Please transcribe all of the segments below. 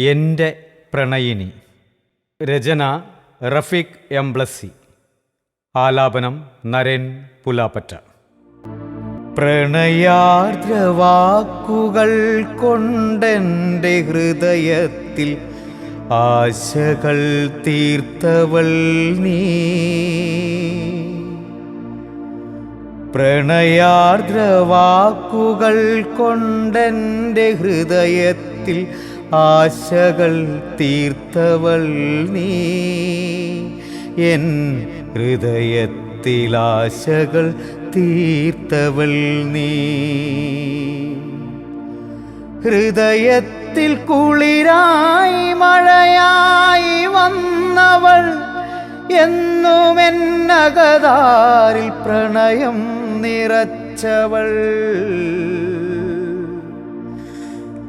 എൻ്റെ പ്രണയിനി. രചന റഫീഖ് എംബ്ലസി. ആലാപനം നരേൻ പുലാപ്പറ്റ. പ്രണയാർദ്രവാക്കുകൾ കൊണ്ടെൻ്റെ ഹൃദയത്തിൽ ആശകൾ തീർത്തവൾ നീ. പ്രണയാർദ്രവാക്കുകൾ കൊണ്ടെൻ്റെ ഹൃദയത്തിൽ ആശകൾ തീർത്തവൾ നീ. എൻ ഹൃദയത്തിൽ ആശകൾ തീർത്തവൾ നീ. ഹൃദയത്തിൽ കുളിരായി മഴയായി വന്നവൾ എന്നുമെന്നകതാരിൽ പ്രണയം നിറച്ചവൾ.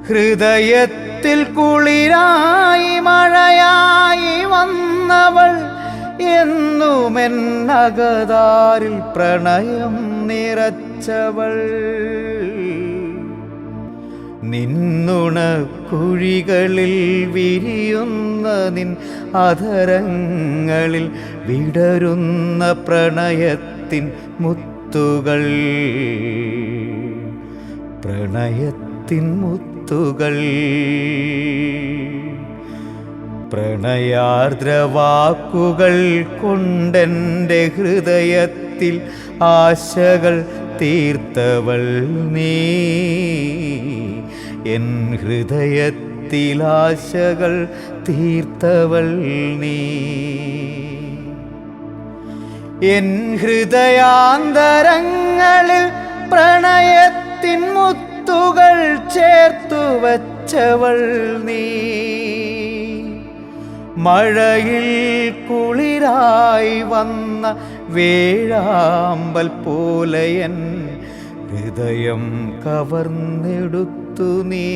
ഹൃദയത്തിൽ കുളിരായി മഴയായി വന്നവൾ എന്നുമെന്നകതാരിൽ പ്രണയം നിറച്ചവൾ. നിന്നുണക്കുഴികളിൽ വിരിയുന്ന നിൻ അധരങ്ങളിൽ വിടരുന്ന പ്രണയത്തിൻ മുത്തുകൾ. പ്രണയത്തിൻ മുത്തുകൾ. പ്രണയാർദ്രവാക്കുകൾ കൊണ്ടെൻ്റെ ഹൃദയത്തിൽ ആശകൾ തീർത്തവൾ നീ. എൻ ഹൃദയത്തിൽ ആശകൾ തീർത്തവൾ നീ. എൻ ഹൃദയാന്തരങ്ങളിൽ പ്രണയത്തിൻ മുത്തുകൾ ചേർത്തു വച്ചവൾ നീ. മഴയിൽ കുളിരായി വന്ന വേഴാമ്പൽ പോലെയൻ ഹൃദയം കവർന്നെടുത്തു നീ.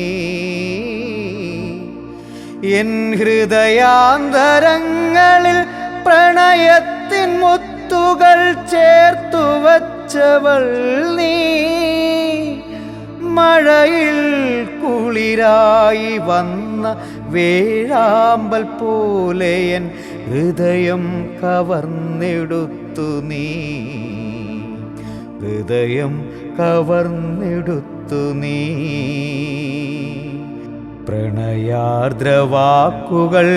എൻ ഹൃദയാന്തരങ്ങളിൽ പ്രണയത്തിൻ മുത്തുകൾ ചേർത്തു വച്ചവൾ നീ. മഴയിൽ കുളിരായി വന്ന വേഴാമ്പൽ പോലെയൻ ഹൃദയം കവർന്നെടുത്തു നീ. ഹൃദയം കവർന്നെടുത്തു നീ. പ്രണയാർദ്രവാക്കുകൾ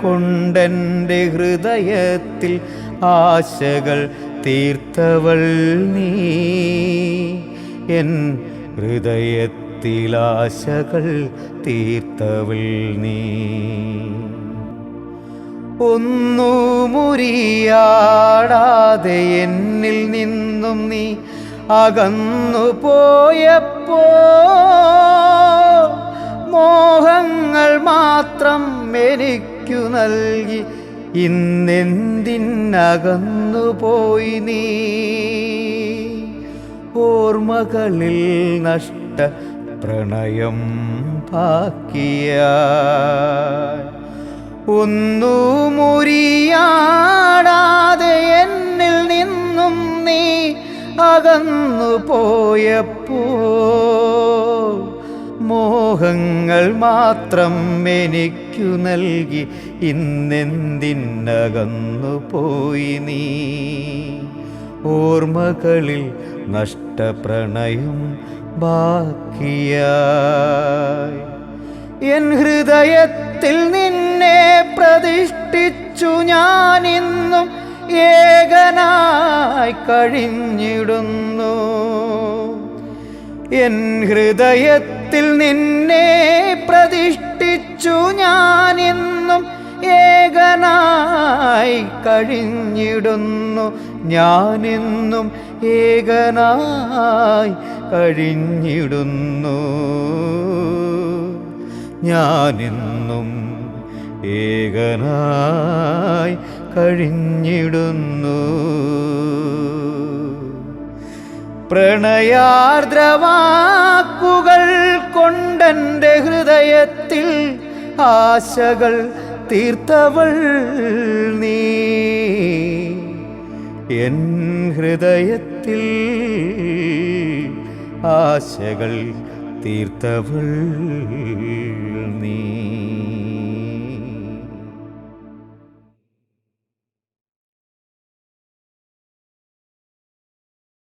കൊണ്ടെൻ്റെ ഹൃദയത്തിൽ ആശകൾ തീർത്തവൾ നീ. എൻ ഹൃദയത്തിൽ ആശകൾ തീർത്തവൾ നീ. ഒന്നു മുറിയാടാതെ എന്നിൽ നിന്നും നീ അകന്നു പോയപ്പോ മോഹങ്ങൾ മാത്രം എനിക്കു നൽകി ഇന്നെന്തിനകന്നു പോയി നീ. ഓർമ്മകളിൽ നഷ്ട പ്രണയം ബാക്കിയ ഒന്നു മുറിയാടാതെ എന്നിൽ നിന്നും നീ അകന്നു പോയപ്പോ മോഹങ്ങൾ മാത്രം എനിക്കു നൽകി ഇന്നെന്തിനകന്നു പോയി നീ. ഓർമ്മകളിൽ നഷ്ടപ്രണയം ബാക്കിയായി. എൻ ഹൃദയത്തിൽ നിന്നെ പ്രതിഷ്ഠിച്ചു ഞാനിന്നും ഏകനായി കഴിഞ്ഞിടുന്നു. എൻ ഹൃദയത്തിൽ നിന്നെ പ്രതിഷ്ഠിച്ചു ഞാനിന്നും ഏകനായി കഴിഞ്ഞിടുന്നു. ഞാനെന്നും ഏകനായി കഴിഞ്ഞിടുന്നു. ഞാനെന്നും ഏകനായി കഴിഞ്ഞിടുന്നു. പ്രണയാർദ്രവാക്കുകൾ കൊണ്ടെൻ്റെ ഹൃദയത്തിൽ ആശകൾ തീർത്തവൾ നീ. എൻ ഹൃദയത്തിൽ ആശകൾ തീർത്തവൾ